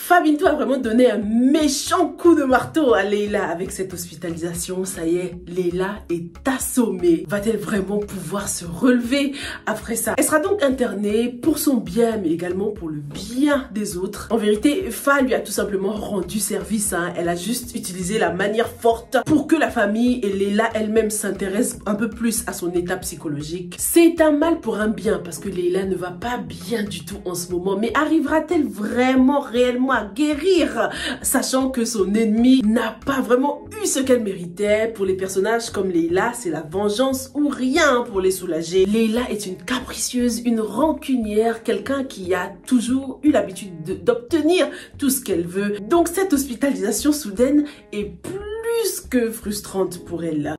Fabinto a vraiment donné un méchant coup de marteau à Leila avec cette hospitalisation. Ça y est, Leila est assommée. Va-t-elle vraiment pouvoir se relever après ça? Elle sera donc internée pour son bien, mais également pour le bien des autres. En vérité, Fa lui a tout simplement rendu service. Elle a juste utilisé la manière forte pour que la famille et Leila elle-même s'intéressent un peu plus à son état psychologique. C'est un mal pour un bien parce que Leila ne va pas bien du tout en ce moment. Mais arrivera-t-elle vraiment réellement à guérir, sachant que son ennemi n'a pas vraiment eu ce qu'elle méritait? Pour les personnages comme Leila, c'est la vengeance ou rien pour les soulager. Leila est une capricieuse, une rancunière, quelqu'un qui a toujours eu l'habitude d'obtenir tout ce qu'elle veut. Donc cette hospitalisation soudaine est plus que frustrante pour elle.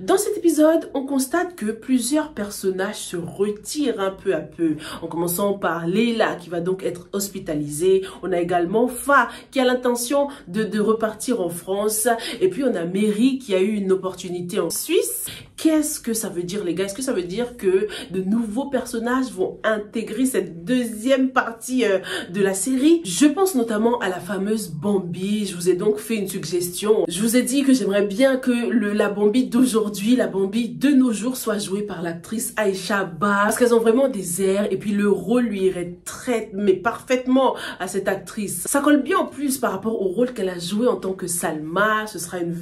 Dans cet épisode, on constate que plusieurs personnages se retirent un peu à peu. En commençant par Leila qui va donc être hospitalisée. On a également Fa qui a l'intention de repartir en France. Et puis on a Mary qui a eu une opportunité en Suisse. Qu'est-ce que ça veut dire les gars? Est-ce que ça veut dire que de nouveaux personnages vont intégrer cette deuxième partie de la série? Je pense notamment à la fameuse Bambi. Je vous ai donc fait une suggestion. Je vous ai dit que j'aimerais bien que la Bambi d'aujourd'hui, la Bambi de nos jours soit jouée par l'actrice Aïcha Ba. Parce qu'elles ont vraiment des airs et puis le rôle lui irait mais parfaitement à cette actrice. Ça colle bien en plus par rapport au rôle qu'elle a joué en tant que Salma. Ce sera une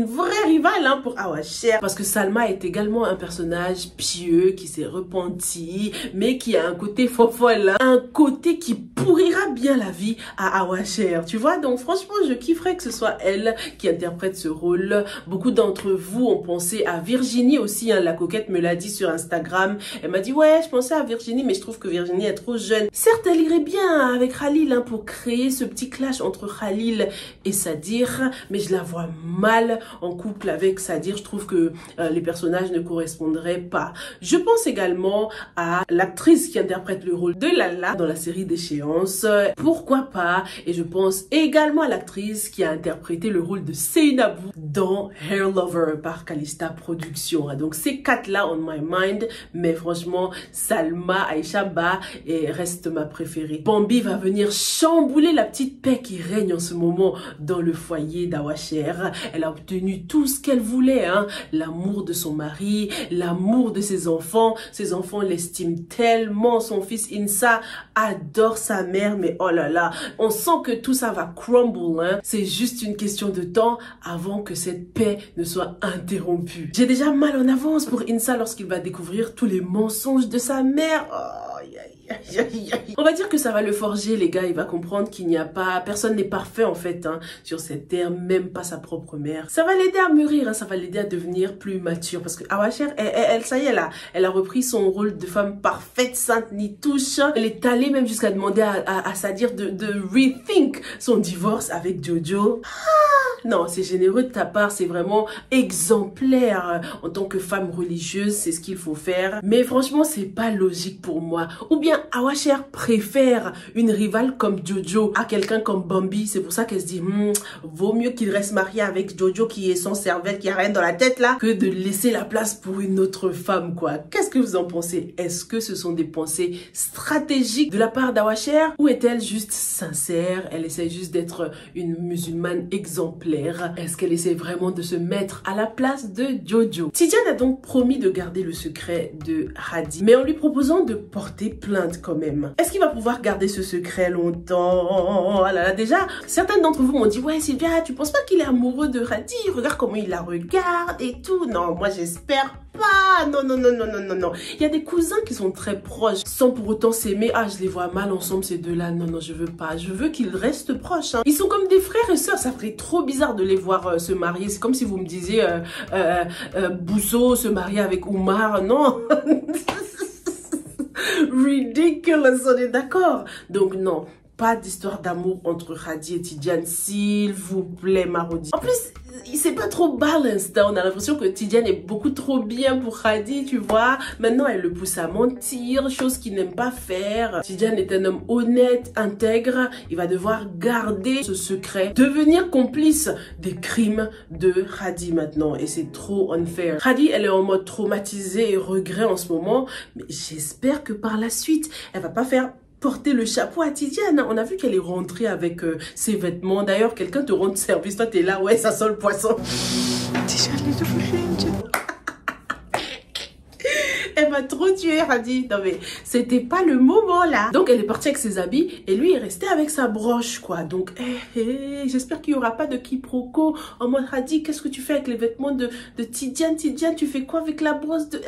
vraie rivale pour Awasher. Parce que Salma est également un personnage pieux qui s'est repenti mais qui a un côté fofolle, un côté qui pourrira bien la vie à Awasher, tu vois. Donc franchement je kifferais que ce soit elle qui interprète ce rôle. Beaucoup d'entre vous ont pensé à Virginie aussi, la coquette me l'a dit sur Instagram. Elle m'a dit ouais je pensais à Virginie mais je trouve que Virginie est trop jeune. Certes elle irait bien avec Khalil pour créer ce petit clash entre Khalil et Sadir, mais je la vois mal en couple avec Sadir. Je trouve que les personnages ne correspondraient pas. Je pense également à l'actrice qui interprète le rôle de Lala dans la série d'Échéance. Pourquoi pas? Et je pense également à l'actrice qui a interprété le rôle de Seynabou dans Hair Lover par Calista Productions. Donc ces quatre-là on my mind, mais franchement Salma, Aïcha Ba reste ma préférée. Bambi va venir chambouler la petite paix qui règne en ce moment dans le foyer d'Awasher. Elle a obtenu tout ce qu'elle voulait, l'amour de son mari, l'amour de ses enfants. Ses enfants l'estiment tellement. Son fils Insa adore sa mère, mais oh là là, on sent que tout ça va crumble. C'est juste une question de temps avant que cette paix ne soit interrompue. J'ai déjà mal en avance pour Insa lorsqu'il va découvrir tous les mensonges de sa mère. Oh, on va dire que ça va le forger les gars. Il va comprendre qu'il n'y a pas, personne n'est parfait en fait sur cette terre, même pas sa propre mère. Ça va l'aider à mûrir, ça va l'aider à devenir plus mature parce que Awasher, elle ça y est là, elle a repris son rôle de femme parfaite, sainte ni touche. Elle est allée même jusqu'à demander à Sadir de rethink son divorce avec Jojo. Non, c'est généreux de ta part, c'est vraiment exemplaire en tant que femme religieuse, c'est ce qu'il faut faire. Mais franchement, c'est pas logique pour moi. Ou bien Awasher préfère une rivale comme Jojo à quelqu'un comme Bambi. C'est pour ça qu'elle se dit, vaut mieux qu'il reste marié avec Jojo qui est sans cervelle, qui a rien dans la tête là, que de laisser la place pour une autre femme quoi. Qu'est-ce que vous en pensez? Est-ce que ce sont des pensées stratégiques de la part d'Awasher ou est-elle juste sincère? Elle essaie juste d'être une musulmane exemplaire. Est-ce qu'elle essaie vraiment de se mettre à la place de Jojo? Tidiane a donc promis de garder le secret de Hadi, mais en lui proposant de porter plainte quand même. Est-ce qu'il va pouvoir garder ce secret longtemps? Oh là là, déjà, certaines d'entre vous m'ont dit ouais Sylvia, tu penses pas qu'il est amoureux de Hadi? Regarde comment il la regarde et tout. Non, moi j'espère pas. Non. Il y a des cousins qui sont très proches sans pour autant s'aimer. Ah, je les vois mal ensemble ces deux-là. Non, je veux pas. Je veux qu'ils restent proches. Ils sont comme des frères et sœurs. Ça ferait trop bizarre de les voir se marier. C'est comme si vous me disiez Bousso se marier avec Oumar. Non. Ridiculous, on est d'accord. Donc non, pas d'histoire d'amour entre Hadi et Tidiane, s'il vous plaît, Marodi. En plus, c'est pas trop balanced. On a l'impression que Tidiane est beaucoup trop bien pour Hadi, tu vois. Maintenant, elle le pousse à mentir, chose qu'il n'aime pas faire. Tidiane est un homme honnête, intègre. Il va devoir garder ce secret, devenir complice des crimes de Hadi maintenant. Et c'est trop unfair. Hadi, elle est en mode traumatisé et regret en ce moment. Mais j'espère que par la suite, elle va pas faire porter le chapeau à Tidiane. On a vu qu'elle est rentrée avec ses vêtements. D'ailleurs, quelqu'un te rend service. Toi, t'es là, ouais, ça sent le poisson. Elle m'a trop tué, Hadi. Non mais, c'était pas le moment là. Donc elle est partie avec ses habits et lui est resté avec sa broche quoi. Donc, j'espère qu'il y aura pas de quiproquo en mode Hadi, qu'est-ce que tu fais avec les vêtements de Tidiane? Tidiane, tu fais quoi avec la brosse de...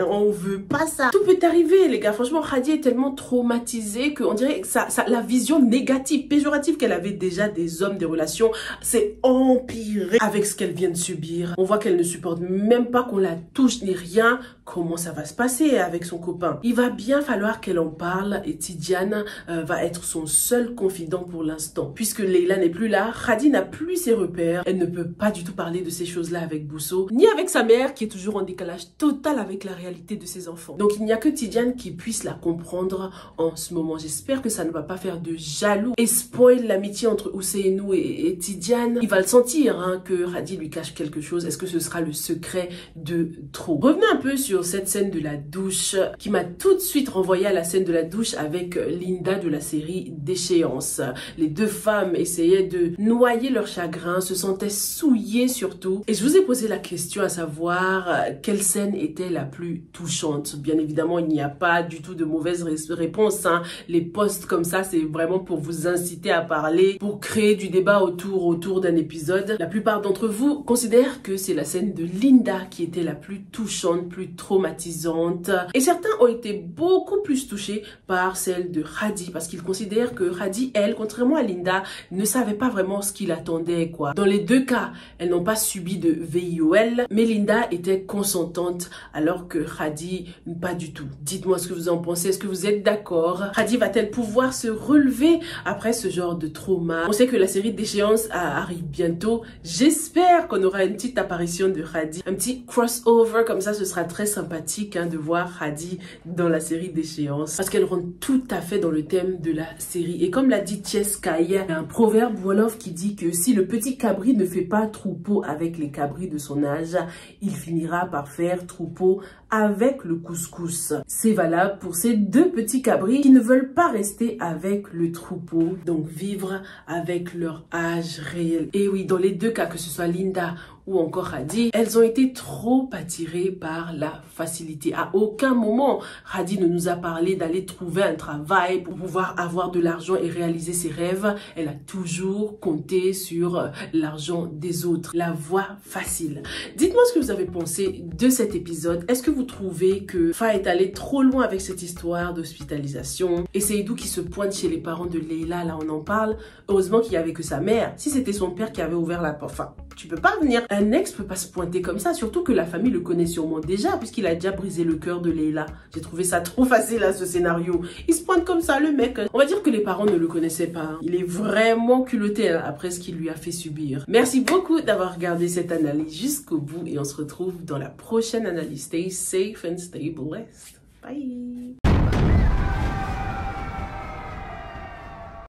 On veut pas ça. Tout peut arriver les gars. Franchement, Hadi est tellement traumatisée qu'on dirait que la vision négative, péjorative qu'elle avait déjà des hommes, des relations, c'est empiré avec ce qu'elle vient de subir. On voit qu'elle ne supporte même pas qu'on la touche ni rien. Comment ça va se passer avec son copain? Il va bien falloir qu'elle en parle et Tidiane va être son seul confident pour l'instant. Puisque Leila n'est plus là, Hadi n'a plus ses repères. Elle ne peut pas du tout parler de ces choses-là avec Bousso, ni avec sa mère qui est toujours en décalage total avec la réalité de ses enfants. Donc il n'y a que Tidiane qui puisse la comprendre en ce moment. J'espère que ça ne va pas faire de jaloux et spoil l'amitié entre Ousseynou et Tidiane. Il va le sentir hein, que Hadi lui cache quelque chose. Est-ce que ce sera le secret de trop? Revenons un peu sur cette scène de la douche qui m'a tout de suite renvoyé à la scène de la douche avec Linda de la série Déchéance. Les deux femmes essayaient de noyer leur chagrin, se sentaient souillées surtout. Et je vous ai posé la question à savoir quelle scène était la plus touchante. Bien évidemment, il n'y a pas du tout de mauvaise réponse. Hein. Les posts comme ça, c'est vraiment pour vous inciter à parler, pour créer du débat autour d'un épisode. La plupart d'entre vous considèrent que c'est la scène de Linda qui était la plus touchante, plus traumatisante. Et certains ont été beaucoup plus touchés par celle de Hadi parce qu'ils considèrent que Hadi, elle, contrairement à Linda, ne savait pas vraiment ce qu'il attendait, quoi. Dans les deux cas, elles n'ont pas subi de VIOL, mais Linda était consentante alors que Hadi, pas du tout. Dites-moi ce que vous en pensez. Est-ce que vous êtes d'accord? Hadi va-t-elle pouvoir se relever après ce genre de trauma? On sait que la série Déchéance arrive bientôt. J'espère qu'on aura une petite apparition de Hadi, un petit crossover comme ça, ce sera très sympathique hein, de voir Hadi dans la série Déchéance parce qu'elle rentre tout à fait dans le thème de la série. Et comme l'a dit Tcheska, il y a un proverbe Wolof qui dit que si le petit cabri ne fait pas troupeau avec les cabris de son âge, il finira par faire troupeau avec le couscous. C'est valable pour ces deux petits cabris qui ne veulent pas rester avec le troupeau, donc vivre avec leur âge réel. Et oui, dans les deux cas, que ce soit Linda ou encore Hadi, elles ont été trop attirées par la facilité. À aucun moment, Hadi ne nous a parlé d'aller trouver un travail pour pouvoir avoir de l'argent et réaliser ses rêves. Elle a toujours compté sur l'argent des autres, la voie facile. Dites-moi ce que vous avez pensé de cet épisode. Est-ce que vous trouvez que Fa est allé trop loin avec cette histoire d'hospitalisation? Et Seydou qui se pointe chez les parents de Leila, là on en parle. Heureusement qu'il n'y avait que sa mère. Si c'était son père qui avait ouvert la porte, enfin, tu peux pas venir. Un ex peut pas se pointer comme ça, surtout que la famille le connaît sûrement déjà, puisqu'il a déjà brisé le cœur de Leila. J'ai trouvé ça trop facile à ce scénario. Il se pointe comme ça, le mec. On va dire que les parents ne le connaissaient pas. Il est vraiment culotté hein, après ce qu'il lui a fait subir. Merci beaucoup d'avoir regardé cette analyse jusqu'au bout et on se retrouve dans la prochaine analyse. Stay safe and stay blessed. Bye.